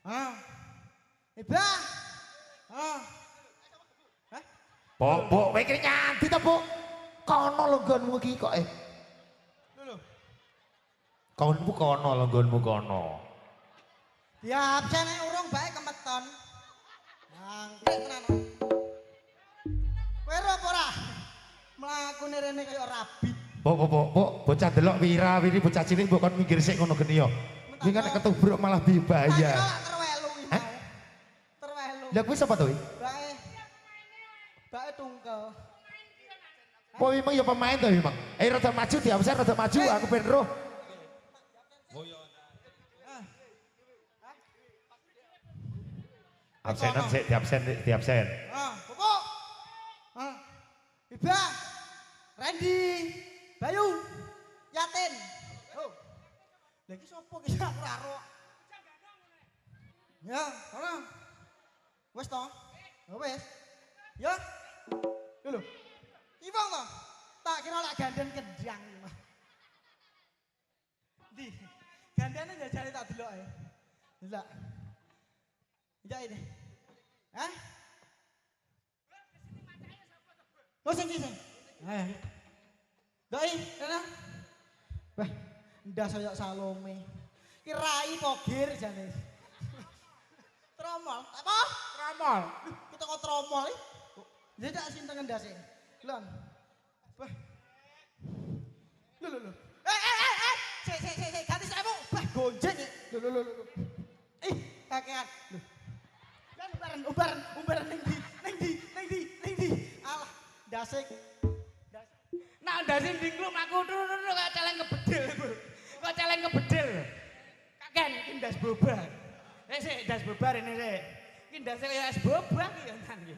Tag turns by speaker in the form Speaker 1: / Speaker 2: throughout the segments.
Speaker 1: Ah. Iba. Ah. Hah?
Speaker 2: Pok, kowe iki nyanti ta, Pok? Kono longgonmu iki kok
Speaker 1: Lho.
Speaker 2: Konmu kono longgonmu kono.
Speaker 1: Ya absene urung bae kemeton. Angkrik tenan. Kowe ora apa ora? Mlakune rene kaya rabit.
Speaker 2: Pok, bocah delok wira-wiri bocah cilik mbok kon minggir sik ngono geni yo. Iki kan ketubruk malah bahaya.
Speaker 1: Terwelu iki mau. Terwelu.
Speaker 2: Lah kuwi sapa to iki?
Speaker 1: Bae tungkel.
Speaker 2: Kok memang ya pemain to memang. Rada maju diabsen rada maju aku ben roh. Absenan sik diabsen.
Speaker 1: Pupuk. Iba. Randy. Bayu. Yatin. Oh. Lah iki sapa ki aku karo. Ya, ana. Wes to? Wes. Ya. Lho. Iwang to? Tak kira lak gandeng kendang iki mah. Ndi? Gandane jajare tak delok ae. Delok. Ya ini. Hah? Oh sing iki sing. Ayo. Doi, ana. Wah, ndas kaya Salome. Ki rai pogir jane. Tromol. Apa?
Speaker 2: Ramol.
Speaker 1: Kita kok tromol iki. Ya tak sinten ndase. Lon. Wah. Lho. Sik, ganti samu. Wah, gonjeng. Lho. Ih, kakean. Lho. Lan umbaran ning ndi. Alah, ndase.
Speaker 3: Nak ndase ndingkluk aku turu kok celeng kebedel. Kok celeng kebedel. Kaken iki ndas boba. Sik, ndas boba rene sik. Iki ndase kaya es boba iki ya nang iki.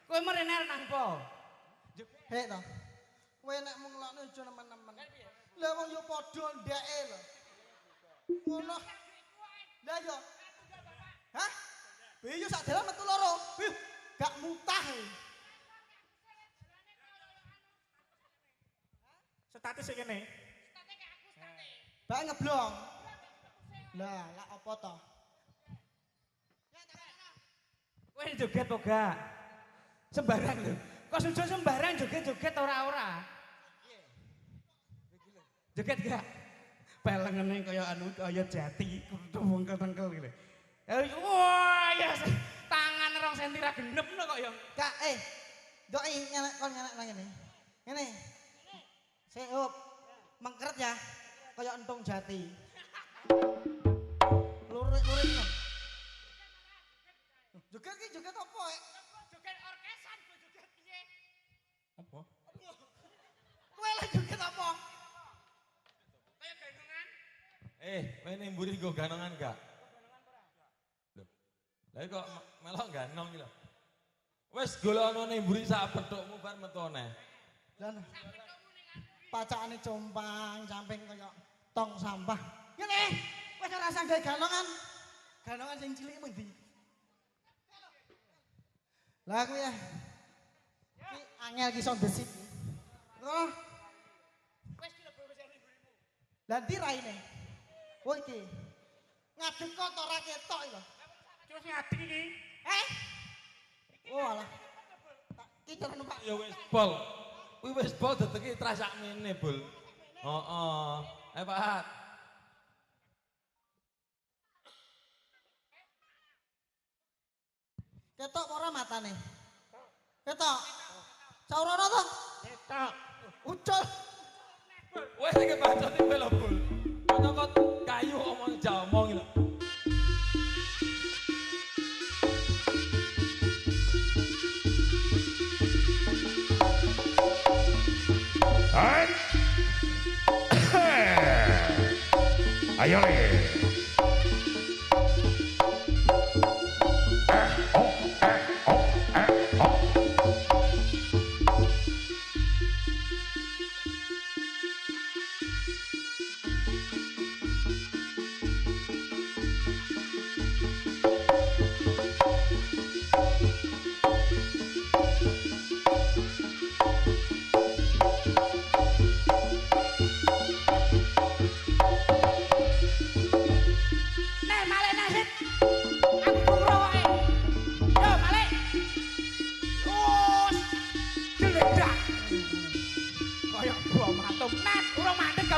Speaker 3: Kowe merene nang po.
Speaker 1: Hek to. Kowe nek mung ngelokno aja nemen-nemen. Lah wong yo padha ndeke lho. Ngono. Lah yo. Hah? Iya sak dalan metu loro. Gak mutah.
Speaker 2: Status iki kene.
Speaker 1: Bae ngeblong. Lah, lak apa to?
Speaker 3: Kowe joget po gak? Sembarang lho. Kok sujo sembarang joget-joget ora-ora. Joget gak? Pelengene kaya anu kaya jati, ketengkel gitu. Wah, ya tangan 2 cm ra genepno kok ya.
Speaker 1: Kak, doi nyelek kon nyelek nang ngene. Ngene. Seup. Mengkeret ya. Kaya entung jati. Lurik-lurik. Joget ki joget apa,
Speaker 3: Joget orkesan, joget piye?
Speaker 2: Apa?
Speaker 1: Kowe lagi joget apa?
Speaker 3: Kaya ganongan.
Speaker 4: Kowe ning mburi nggo ganongan gak? Lho. Lah kok melok ganong iki lho. Wis golono ning mburi sak pethukmu bar metu neh.
Speaker 1: Lan pacakane compang, samping kaya tong sampah. Ngene. Wis ora usah gawe ganongan. Ganongan sing cilik mung ndi? Lah kuwi ya. Ki angel ki son desit. Oh.
Speaker 3: Wis dilebo wis ning mburimu.
Speaker 1: Lah ndi raine? Oh iki. Ngadeg kok ora ketok iki lho.
Speaker 3: Terus ngadeg iki.
Speaker 1: Oh alah. Ki cara numpak.
Speaker 4: Ya wis bol. Kuwi wis bol deteki tras sakmene, Bul. Heeh. Pak.
Speaker 1: Ketok apa ora matane? Ketok. Saurana to?
Speaker 3: Ketok.
Speaker 1: Ucul.
Speaker 4: Wis iki bacot iki lho, Bul. Kok kayu omong jamong iki lho.
Speaker 2: Ayo le.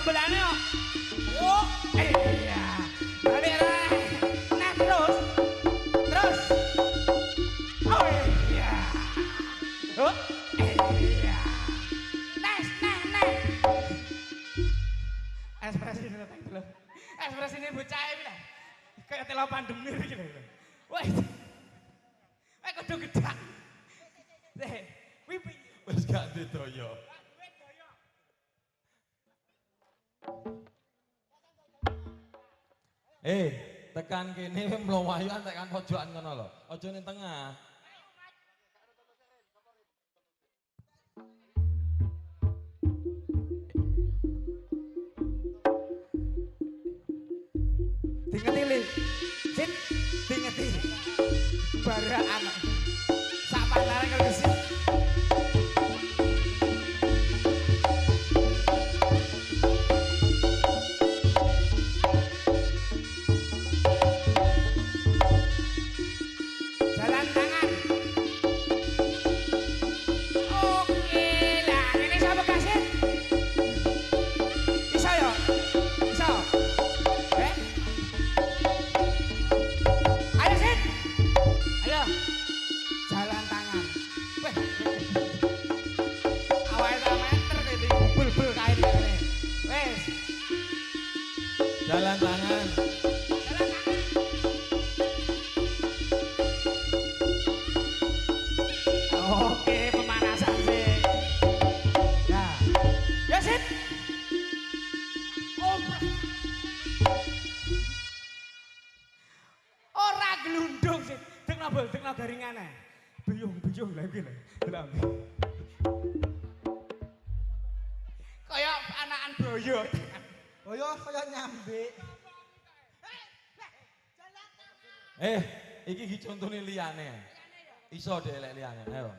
Speaker 3: jambelane kok. Oh, iya. Balik rek. Nah terus. Terus. Oh iya. Oh iya. Nah. Ekspresi ini tak dulu. Ekspresi ini bocah iki lho. Kayak telo pandemir iki lho. Wah. Kudu gedak. Wipi.
Speaker 4: Wis gak didaya. Tekan kene mlowayuan tekan pojokan ngono lho. Aja ning tengah.
Speaker 3: Dingeti li. Sit, dingeti. Baraan. Sak panare karo sit. Jalan tangan. Oke lah, ini siapa kasih? Bisa ya? Bisa? Ayo Sit. Ayo. Jalan tangan. Weh. Awalnya tak meter kayak itu. Bul-bul kain ini. Wes.
Speaker 4: Jalan tangan.
Speaker 3: Jalan tangan. Oke, pemanasan sih. Nah. Ya Sit. Oh. Ora glundung sih. Dekna garingane. Beyung lha iki lho. Delok. Kayak anakan boyo.
Speaker 1: Oh yo kaya nyambik.
Speaker 4: Iki contone liyane. Iso dhek lek liyane. Ayo.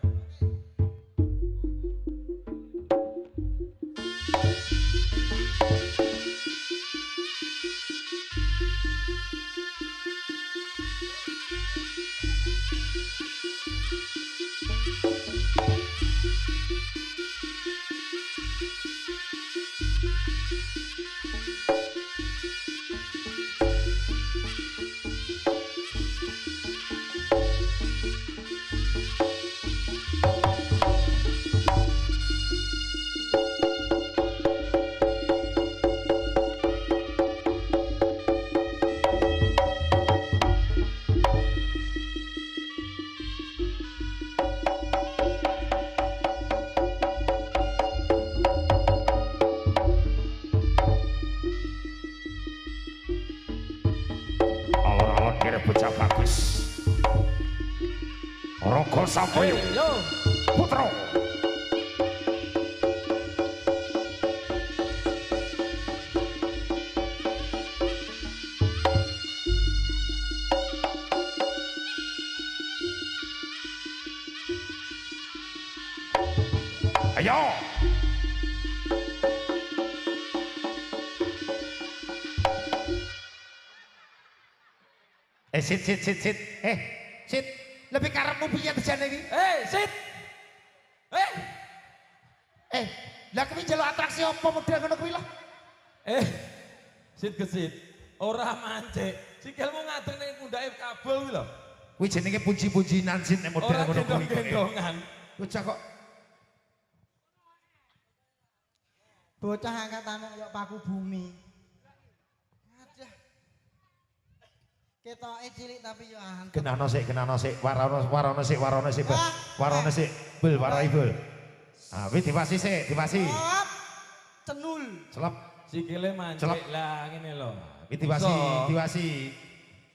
Speaker 2: Alon-alon kira bocah bagus. Roko Sampoyo
Speaker 4: Yo.
Speaker 2: Putro. Ayo. Sit. Sit. Lebih karepmu piye tejane iki?
Speaker 4: Sit.
Speaker 2: Lah kuwi njaluk atraksi apa model ngono kuwi lho?
Speaker 4: Sit kesit. Ora mancik. Sikilmu ngadeg ning pundake kabel kuwi lho.
Speaker 2: Kuwi jenenge puji-pujinan sin nek model
Speaker 4: Ora
Speaker 2: ngono kuwi.
Speaker 4: gendong-gendongan.
Speaker 2: Bocah kok
Speaker 1: Bocah angkatane kaya paku bumi. Aduh. Ketoke cilik tapi yo antep.
Speaker 2: kenano sik, warono sik. Warone sik, bel warai bel. Ah, wis diwasi sik, diwasi.
Speaker 1: Hop. Cenul.
Speaker 2: Celep,
Speaker 4: Sikile mancik
Speaker 2: Celep.
Speaker 4: lah ngene lho.
Speaker 2: wis diwasi.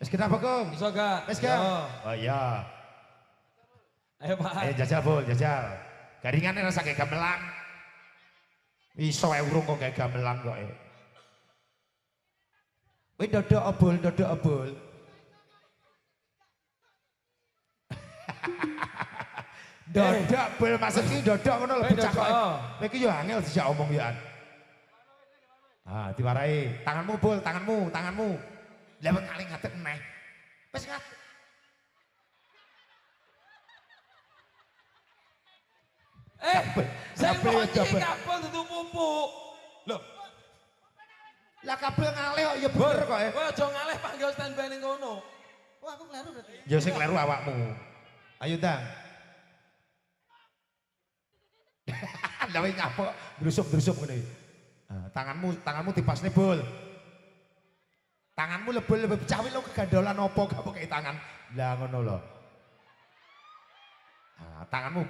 Speaker 2: Wis kenapa, Kong?
Speaker 4: Iso gak?
Speaker 2: Wis, Kang.
Speaker 4: Yo.
Speaker 2: Oh iya.
Speaker 4: Ayo Pak.
Speaker 2: Ayo jajal, Bol, jajal. Garingane rasa kayak gamelan. Iso ae urung kok kayak gamelan kok. Wis dodok obol. Dodok bol maksud iki dodok ngono lho bocah kok. Kowe iki yo angel dijak omong yo an. Ah, diwarai. Tanganmu bol, tanganmu. Lah wong kali ngadeg meneh. Wis ngadeg.
Speaker 4: Saya
Speaker 2: Kabel,
Speaker 4: mau
Speaker 2: kabel.
Speaker 4: kabel tutup pupuk. Loh.
Speaker 2: kabel ngalih kok ya bener kok.
Speaker 4: Kowe aja ngalih panggil standby ning kono.
Speaker 1: Oh aku kleru berarti.
Speaker 2: Ya sing kleru awakmu. Ayo Dang. Lawe nyapa drusuk-drusuk ngene. Nah, tanganmu dipasne bol. Tanganmu lebih cawi lo kegandolan opo gak pakai tangan. Lah ngono lho. Nah, tanganmu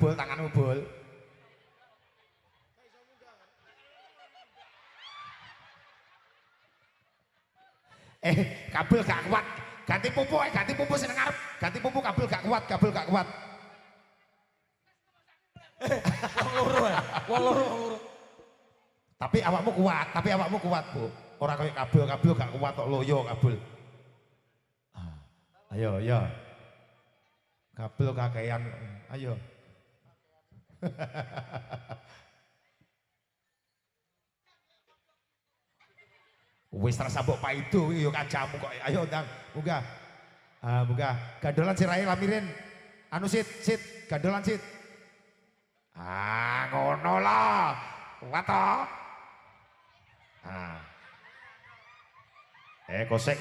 Speaker 2: bol. Kabel gak kuat. Ganti pupu sing ngarep. Ganti pupu kabel gak kuat.
Speaker 4: Wong loro.
Speaker 2: Tapi awakmu kuat, Bu. Ora kaya kabel gak kuat tok loyo kabel. Ayo, ya. Kabel kakean. Ayo. Wis rasa mbok paido yo kancamu kok. Ayo Ndang, munggah. Munggah. Gandolan sirahe lamirin. Anu sit, gandolan sit. Ngono lah. Kuat to. Kosek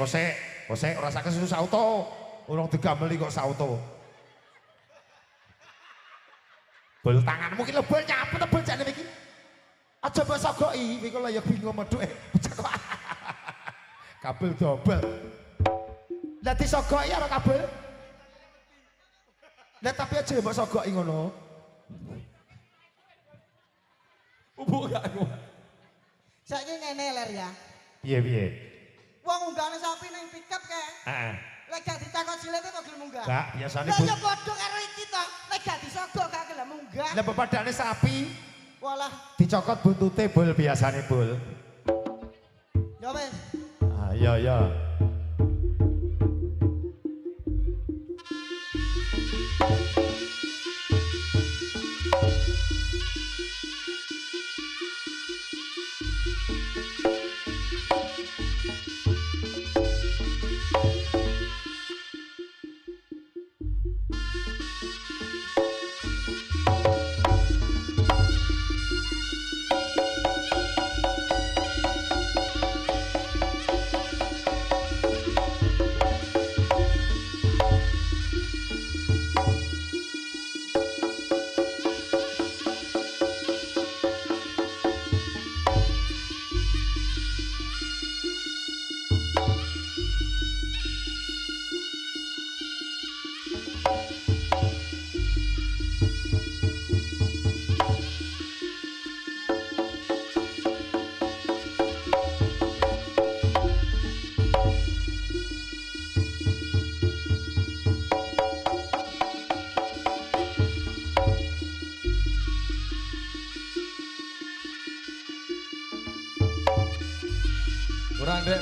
Speaker 2: ora sak kesusu sauto. Urung digameli kok sauto. Bol tanganmu ki lebol nyapu tebel jane iki. Aja mbok sogoki, iki kok ya bingung meduke. Kabel dobel. Lah disogoki karo kabel. Lah tapi aja mbok sogoki ngono.
Speaker 4: Ubuk gak kuat.
Speaker 1: Saiki ngene ler ya.
Speaker 2: Piye?
Speaker 1: Wong unggahane sapi ning pickup kae.
Speaker 2: Heeh.
Speaker 1: Lek gak ditakon silete kok gelem munggah.
Speaker 2: Gak, biasane
Speaker 1: Lah ya padha karo iki to. Lek gak disogok gak gelem munggah.
Speaker 2: Lah pepadane sapi
Speaker 1: Walah,
Speaker 2: dicokot buntute bol biasane bol.
Speaker 1: ya wis.
Speaker 2: Ya.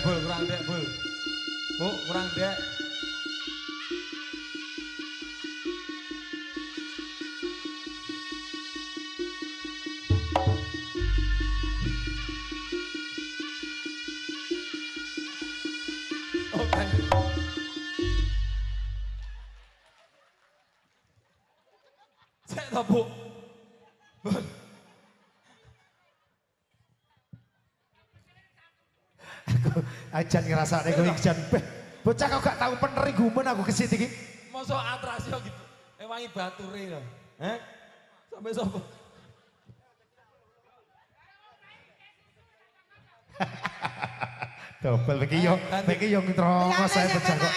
Speaker 4: Kurang dek bul. Bu, kurang dek. Oh kan. Cek to, Bu. Bul.
Speaker 2: Ajan ngrasakne kowe jan bocah kok gak tau peneri gumen aku kesit iki.
Speaker 4: Mosok atrasio gitu. Wangi bature lho. Sampai sapa?
Speaker 2: Dobel iki yo ngetrongo saya bocah kok.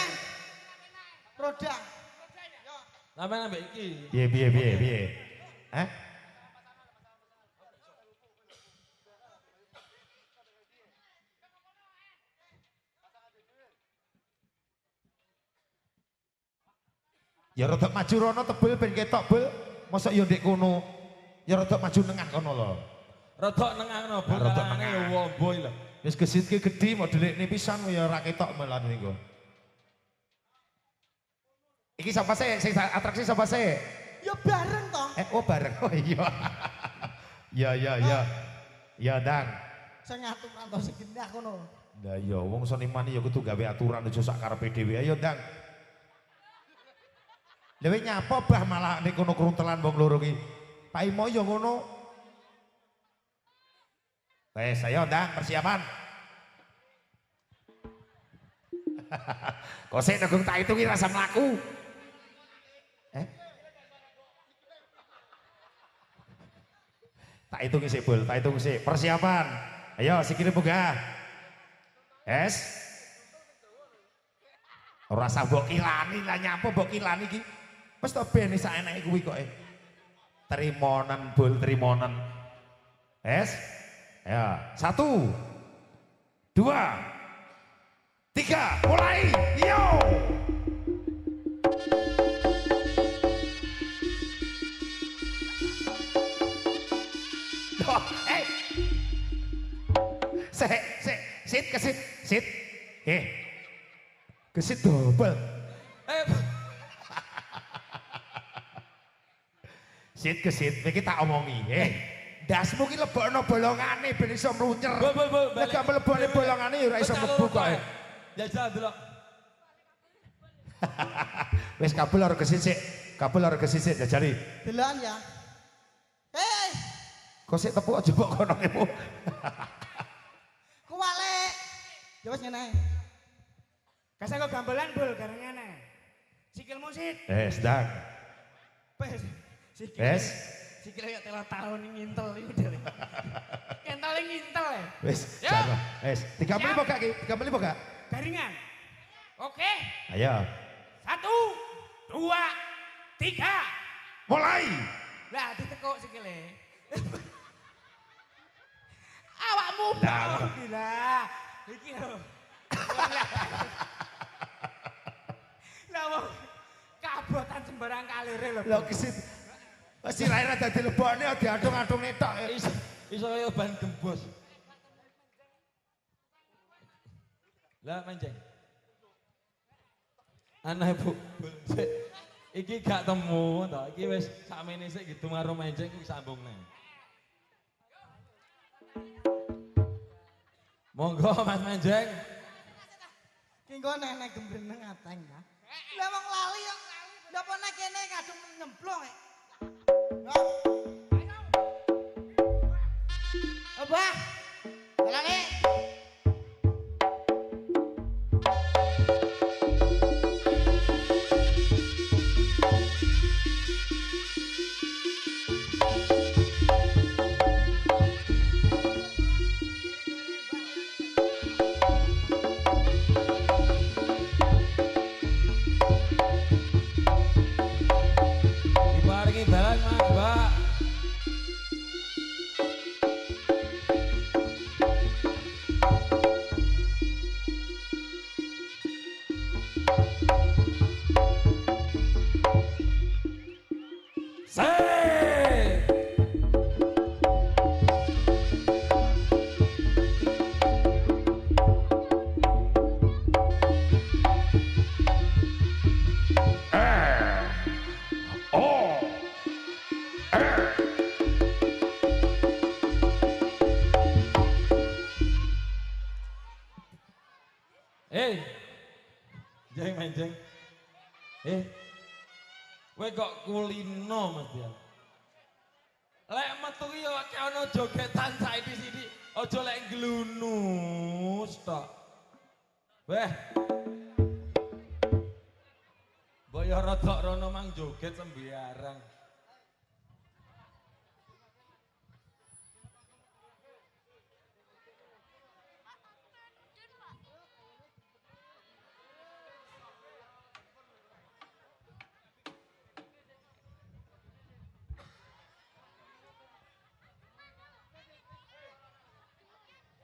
Speaker 1: Roda.
Speaker 4: Sampeyan ambek iki.
Speaker 2: Piye? Ya rada maju rono tebel ben ketok bel. Mosok ya ndek kono. Ya rada maju nengah kono lho.
Speaker 4: Rodok nengahno, Bu.
Speaker 2: Rodok
Speaker 4: Tangane ya
Speaker 2: nengah.
Speaker 4: womboy lho.
Speaker 2: Wis gesitke gedhi modelne pisan ya ora ketok melan niku. Iki sapa sih? Sing atraksi sapa sih?
Speaker 1: Ya bareng to.
Speaker 2: Oh bareng. Oh iya. Ya. Ya Dang.
Speaker 1: Sing aturan to segene kono.
Speaker 2: Lah ya wong seniman ya kudu gawe aturan aja sak karepe dhewe. Ayo Dang. Lewe nyapa bah malah nek kono kruntelan wong loro ki. Pak Imo ya ngono. Wes ayo Dang persiapan. Kok sik negung tak hitungi rasa mlaku. Tak hitungi sik, Bul, tak hitung sik. Persiapan. Ayo sikile munggah. Es. Ora usah mbok kilani lah nyapa mbok kilani iki. Wis to ben sak enake kuwi kok. Trimonen, Bul, trimonen. Es. Ya, 1 2 3 mulai. Yo. Loh, sit kesit, sit. Kesit double. Sit kesit, iki tak omongi. Dasmu ki lebokno bolongane ben iso mlunyer.
Speaker 4: Bul.
Speaker 2: Nek gak mlebone bolongane ya ora iso mlebu kok.
Speaker 4: Jajal delok.
Speaker 2: Wis kabel ora kesit sik. Kabel ora kesit sik jajari.
Speaker 1: Delokan ya. Hei,
Speaker 2: Kok sik tepuk aja mbok kono kemu.
Speaker 1: kuwale. Ya wis ngene ae.
Speaker 3: Kasih kok gambelan Bul, gareng ngene. Sikilmu sit.
Speaker 2: Sedang.
Speaker 3: Wes. Sikil. Sikil kayak telah tahun ngintel iku dhewe. Kentale ngintel ya.
Speaker 2: Wis, jaro. Wis, 3 menit kok iki? 3 menit kok?
Speaker 3: Garingan. Oke.
Speaker 2: Ayo.
Speaker 3: 1 2 3.
Speaker 2: Mulai.
Speaker 3: Lah ditekuk sikile. Awakmu
Speaker 2: Lah.
Speaker 3: gila. Iki lho. Lah wong kabotan sembarang kalire lho.
Speaker 2: Lho kesit. Wis sirahe dadi lebokne diadung-adung tok.
Speaker 4: Iso kaya ban gembos. Lah menceng. Aneh Bu. Iki gak temu to. Iki wis sakmene sik gitu karo menceng ku sambung nang. Monggo Mas Menceng.
Speaker 1: Ki engko nenek gembreneng ateng ya. Lah wong lali kok. Lah apa nek kene kadung nyemplung e. Abah. Lali.
Speaker 4: Diparingi dalan Mas, Mbak. Say!
Speaker 2: Oh.
Speaker 4: Jeng Menceng. Kowe kok kulino Mas Dian. Lek metu ki yo akeh ana jogetan saiki sithik. Aja lek glunus tok. Weh. Boyo rodok rono mang joget sembiarang.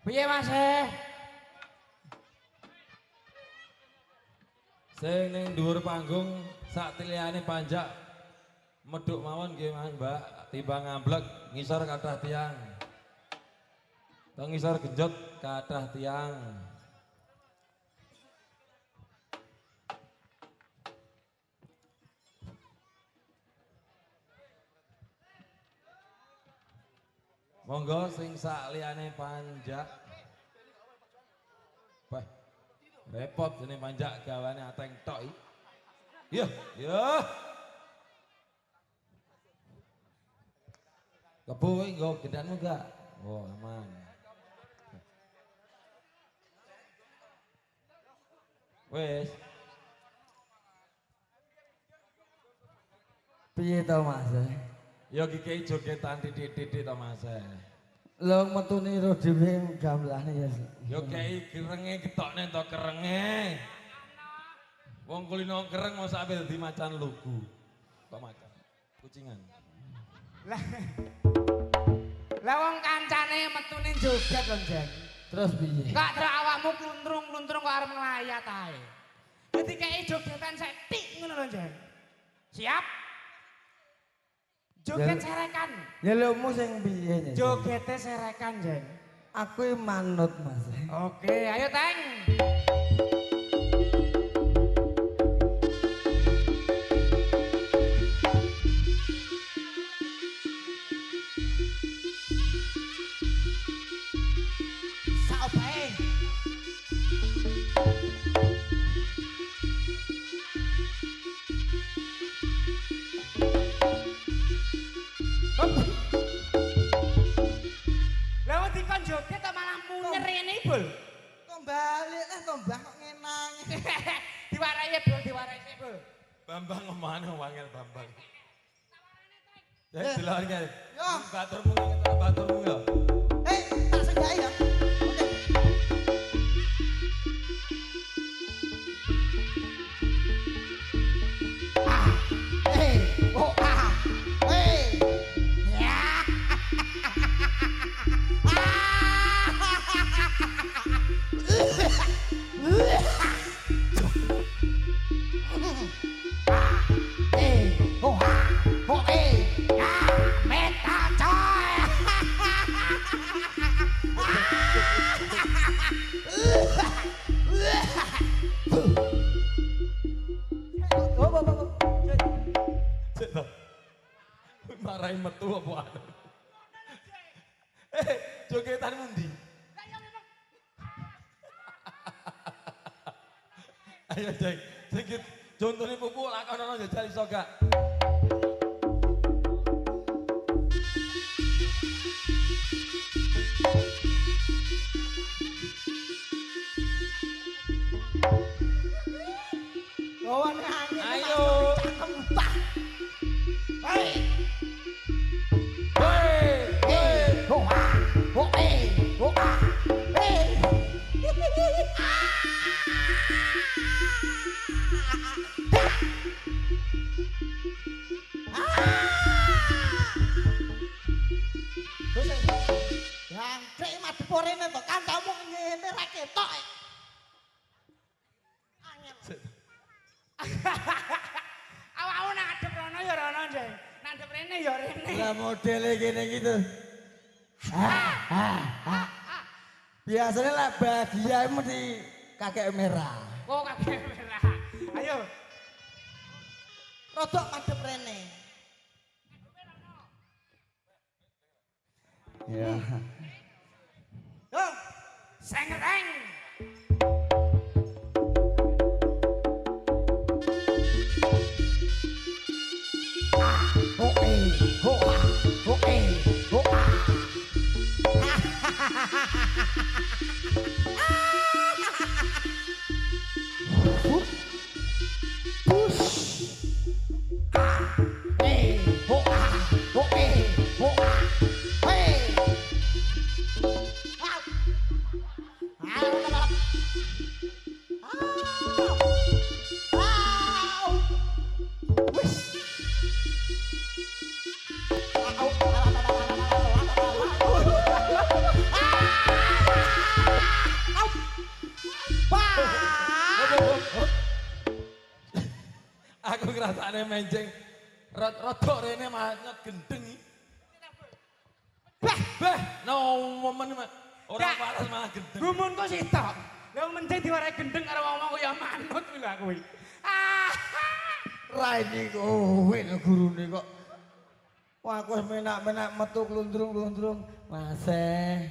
Speaker 3: Piye Mas?
Speaker 4: Sing ning dhuwur panggung sak tilihane panjak medhuk mawon nggih Mas Mbak, timbang ngamblek ngisor kathah tiang. Tong ngisor genjot kathah tiang. Monggo sing sak liyane panjak. Wah. Repot jeneng panjak gawane ateng tok iki. Yo, yo. Kebo iki nggo gendanmu gak? Oh, aman. Wes.
Speaker 3: Piye to Mas?
Speaker 4: Ya iki jogetan titik-titik to Mas.
Speaker 3: Lho metune ro dhewe gamelane ya.
Speaker 4: Ya kei kerenge ketokne to kerenge. Wong kulino kereng mau sampe dadi macan lugu. Kok macan? Kucingan.
Speaker 3: Lah wong kancane metune joget lho, Jeng. Terus piye? Kok terus awakmu kluntrung-kluntrung kok arep nglayat ae. Dadi kei jogetan sethik ngono lho, Jeng. Siap? Joget serekan. Ya lho mu sing piye? Jogete serekan, Jeng. Aku manut, Mas. Oke, ayo, Teng.
Speaker 4: Bambang ngomane wangel Bambang. Ya delok iki.
Speaker 1: Yo.
Speaker 4: Baturmu baturmu ya.
Speaker 1: Tak sendai ya. Oke.
Speaker 4: Marahin metu apa anu? Jogetan mundi. Ayo Jeng, sedikit contohnya pupuk lakonono jajal iso gak? Ayo.
Speaker 1: Jangkrik madeporene to kancamu ngene ra ketok.
Speaker 3: Awakmu nak adep rono ya rono, Jeng. Nak adep rene ya rene.
Speaker 5: Lah modele kene iki to. Biasanya lah bahagia mesti kakek merah.
Speaker 3: Oh, kakek merah. Ayo.
Speaker 1: Rodok madhep rene.
Speaker 5: Ya.
Speaker 1: Yo,
Speaker 3: Sengreteng.
Speaker 4: Aku ngrasane menjeng rodok rene manyet gendeng iki. Bah, no momen ora paras malah gendeng.
Speaker 3: Gumunku sitok. Lah mending diwarai gendeng karo wong kaya manut kuwi lho kuwi.
Speaker 5: Raine kowe gurune kok. Wah aku wis menak-menak metu klundrung-klundrung. Maseh.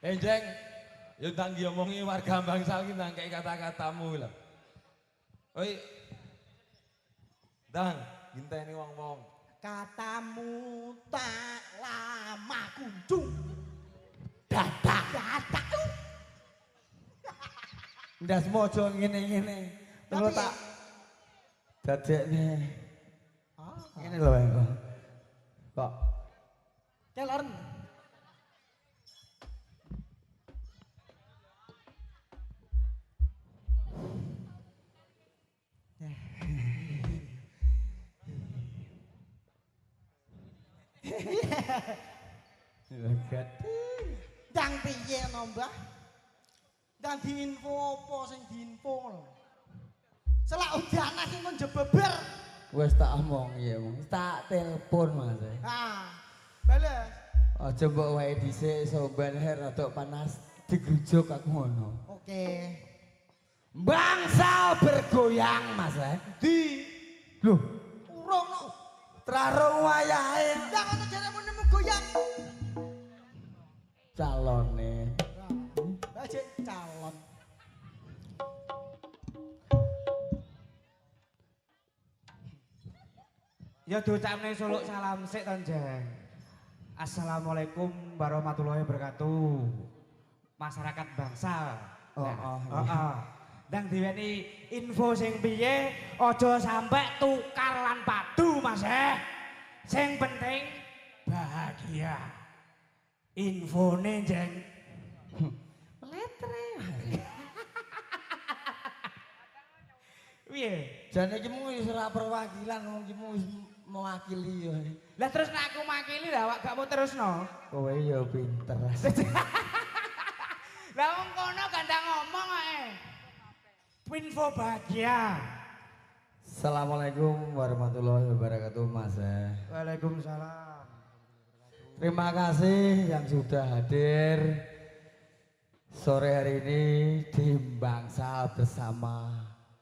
Speaker 4: Enjeng, yo ndang diomongi warga bangsal ki ndang kei kata-katamu lho. Oi. Ndang, nginteni wong-wong.
Speaker 1: katamu tak lama kunjung. Dadak.
Speaker 5: Ndas mojo ngene-ngene. Terus
Speaker 1: Tapi-
Speaker 5: tak dadekne.
Speaker 1: Ah,
Speaker 5: Ngene lho kok. Kok
Speaker 1: keleren.
Speaker 5: legat.
Speaker 1: Ndang piye no, Mbah? Ndang diinfo apa sing diinfo ngono. Selak udanan iki kon jebeber.
Speaker 5: Wis tak omong ya, tak telepon Mas.
Speaker 1: Ah, bales.
Speaker 5: Aja mbok wae dhisik soban her rada panas digrujuk aku ngono.
Speaker 1: Oke.
Speaker 5: Bangsa bergoyang Mas.
Speaker 1: Di
Speaker 5: Loh,
Speaker 1: urung no.
Speaker 5: trarung wayahe
Speaker 1: Ndang ono jaremu nemu goyang.
Speaker 5: calone.
Speaker 1: Lah cek calon.
Speaker 3: Ya diucapne suluk salam sik to, Jeng. Assalamualaikum warahmatullahi wabarakatuh. Masyarakat bangsa. Heeh. Ndang diweni info sing piye aja sampe tukar lan padu, Mas. Sing penting bahagia. Infone, Jeng.
Speaker 5: Letre.
Speaker 3: Piye?
Speaker 5: Jane iki mung wis ora perwakilan, wong iki mung wis mewakili ya.
Speaker 3: Lah terus nek aku makili lah awak gak mau terusno.
Speaker 5: Kowe ya pinter.
Speaker 3: Lah wong kono gandang ngomong ae. Info bahagia.
Speaker 5: Assalamualaikum warahmatullahi wabarakatuh Mas.
Speaker 3: Waalaikumsalam.
Speaker 5: Terima kasih yang sudah hadir sore hari ini di Bangsa bersama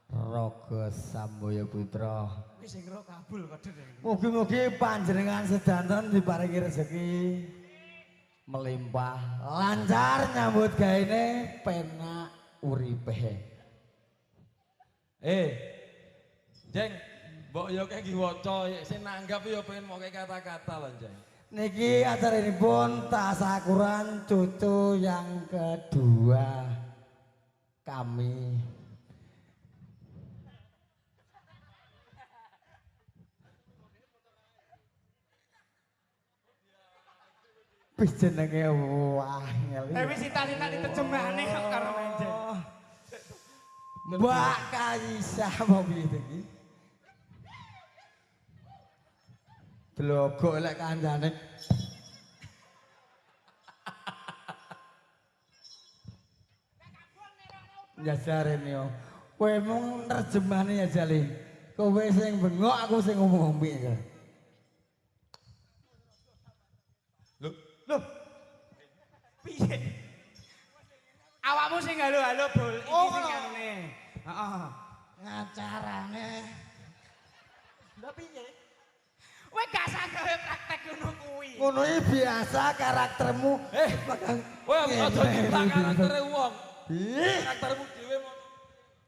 Speaker 5: Rogo Samboyo Putra.
Speaker 3: Wis sing ro kabul kok.
Speaker 5: Mugi-mugi panjenengan sedanten diparingi rezeki melimpah, lancar nyambut gaene, penak uripe.
Speaker 4: Jeng, mbok yo kayak waca sing nanggap yo pengen mau kayak kata-kata lho, Jeng.
Speaker 5: Niki acara ini pun tasakuran cucu yang kedua kami. Wis jenenge wangel.
Speaker 3: Wis cita-cita diterjemahne kok karo menjen.
Speaker 5: Mbak Kaisa mau piye iki? Blogok lek kancane. Ya jarene yo. Kowe mung nerjemahne ya jale. Kowe sing bengok, aku sing ngomong piye.
Speaker 3: Loh. Piye? Awakmu sing halo-halo bol iki
Speaker 1: Oh,
Speaker 3: sing
Speaker 1: ngono.
Speaker 3: anune. Heeh.
Speaker 1: Ngacarane. Lah piye?
Speaker 3: Kowe gak saged praktek ngono kuwi.
Speaker 5: Ngono iki biasa karaktermu.
Speaker 4: Kowe aja nyipta karaktere wong.
Speaker 5: Ih,
Speaker 4: Karaktermu dhewe mau.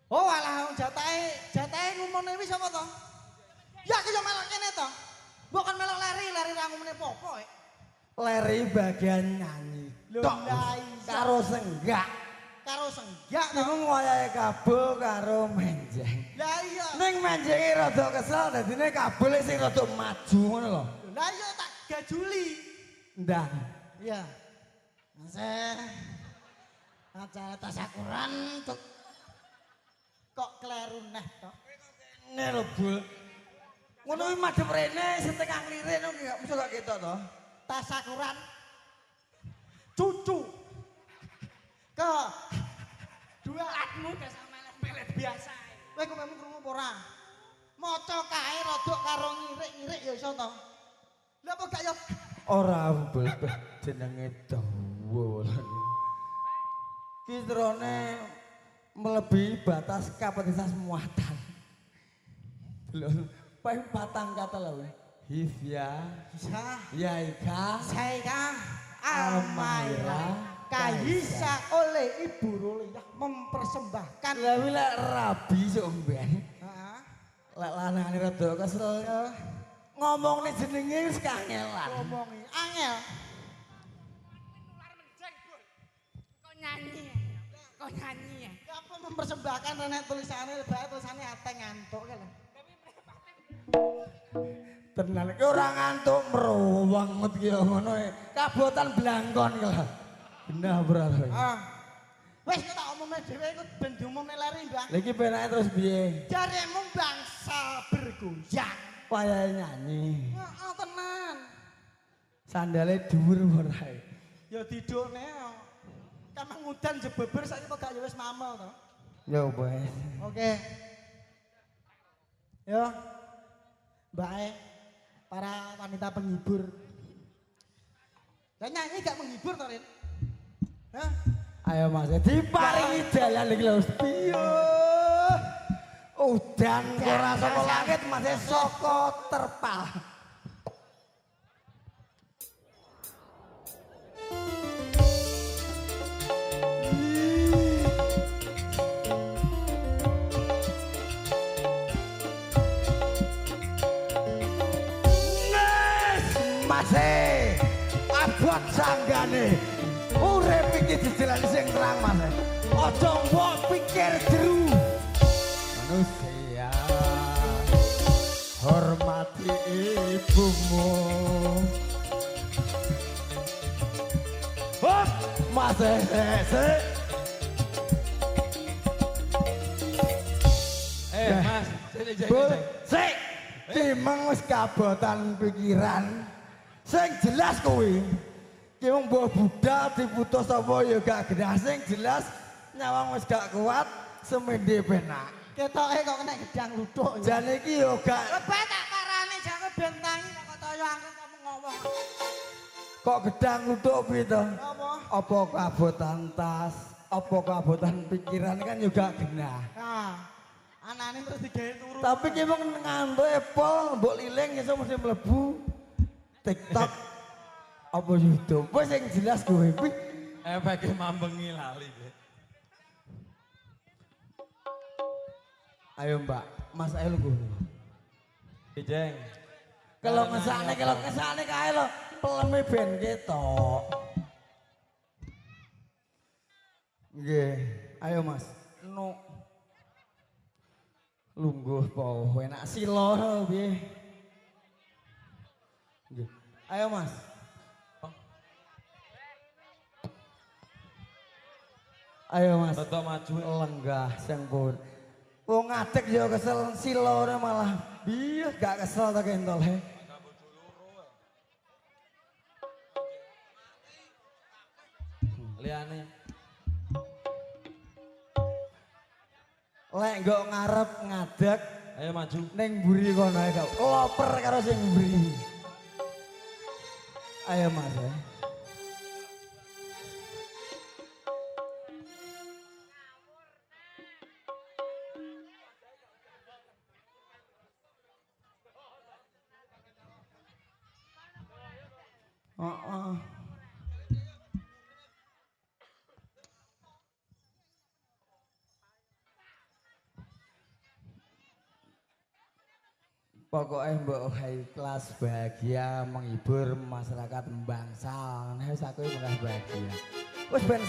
Speaker 1: Oh alah wong jatahe ngumune wis apa to? Ya aku yo melok kene to. Mbok kan melok lari ra ngumune apa-apa.
Speaker 5: Leri bagian nyanyi.
Speaker 1: Lho,
Speaker 5: Tok
Speaker 1: lah iya.
Speaker 5: karo senggak.
Speaker 1: Karo senggak to.
Speaker 5: Iku wayahe kabul karo menjeng.
Speaker 1: Lah iya.
Speaker 5: Ning menjenge rada kesel dadine kabule sing rada maju ngono lho.
Speaker 1: Lah iya tak gajuli.
Speaker 5: Ndang.
Speaker 1: Iya. Mas acara tasakuran tuh kok kleru neh to.
Speaker 5: Ngene lho, Bul. Ngono kuwi madhep rene setengah nglirik ngono gak mesti kok ketok to.
Speaker 1: Tasakuran cucu ke dua
Speaker 3: Latmu gak sama melet-melet biasa.
Speaker 1: kowe kok memang krungu apa ora maca kae rada karo ngirik-ngirik ya iso to lha apa gak ya
Speaker 5: Ora Bul jenenge dawa. Ki drone melebihi batas kapasitas muatan. Lho, paling patang kata lho. Hifya,
Speaker 1: bisa
Speaker 5: Yaika,
Speaker 1: saya Amaira Kaisa oleh Ibu Roliah mempersembahkan
Speaker 5: lah lek rabi sok mben.
Speaker 1: heeh
Speaker 5: Lek lanangane rada kesel. Ngomongne jenenge wis kangelan.
Speaker 1: ngomongi angel
Speaker 3: Kok nyanyi. kok nyanyi ya.
Speaker 1: Ya apa mempersembahkan nek tulisannya bae tulisannya ate ngantuk kan.
Speaker 5: Tenan iki ora ngantuk mrowang ki ngono e. Kabotan blangkon ki lho. Bener bro.
Speaker 1: Ah. Wis tak omongne dhewe iku ben diumumne lari, Mbah.
Speaker 5: Lha iki penake terus piye?
Speaker 1: Jaremu bangsa bergoyang.
Speaker 5: Wayahe nyanyi.
Speaker 1: Heeh, tenan.
Speaker 5: Sandale dhuwur ora.
Speaker 1: Ya didukne. Kamang udan jebeber saiki kok gak ya wis mamel to.
Speaker 5: Ya wis.
Speaker 1: Oke. Yo. Mbak para wanita penghibur. Lah nyanyi gak menghibur to, Rin? Hah?
Speaker 5: Ayo Mas, diparingi dalan iki lho. Piye? Udan ora saka langit, Mas, saka terpal. Masih abot sanggane urip iki dijelani sing terang Mas. Aja mbok pikir jeru. Manusia hormati ibumu. Hop, Mas sik.
Speaker 4: Mas,
Speaker 5: Sik. Timeng wis kabotan pikiran. Sing jelas kuwi ki wong mbah budal diputus apa ya gak genah sing jelas nyawang wis gak kuat semende penak
Speaker 1: Ketoke kok kena gedang luthuk ya.
Speaker 5: jane iki ya gak
Speaker 1: Lebih tak parane jangan bentangi kok toyo angkel kamu ngomong.
Speaker 5: kok gedang luthuk piye to
Speaker 1: Apa?
Speaker 5: apa kabotan tas apa kabotan pikiran kan ya gak genah
Speaker 1: Nah, anane terus digawe turu.
Speaker 5: tapi ki wong ngantuk pol mbok liling iso mesti mlebu TikTok apa YouTube wis sing jelas kuwi
Speaker 4: efeke mambengi lali.
Speaker 5: ayo Mbak Mas ayo lho
Speaker 4: Jeng.
Speaker 5: kalau ngesane kae lho peleme ben ketok nggih ayo Mas no lungguh po enak silo piye nggih ayo Mas ayo Mas
Speaker 4: Toto maju.
Speaker 5: lenggah sing pun wong ngadeg ya kesel silone malah biye gak kesel ta kentol he
Speaker 4: Liane.
Speaker 5: lek nggo ngarep ngadeg
Speaker 4: Ayo maju.
Speaker 5: ning mburi kono ae gak loper karo sing mburi ayo Mas Heeh. Pokoknya mbok high class bahagia menghibur masyarakat Bangsal. Nah, wis aku mudah bahagia. Wis ben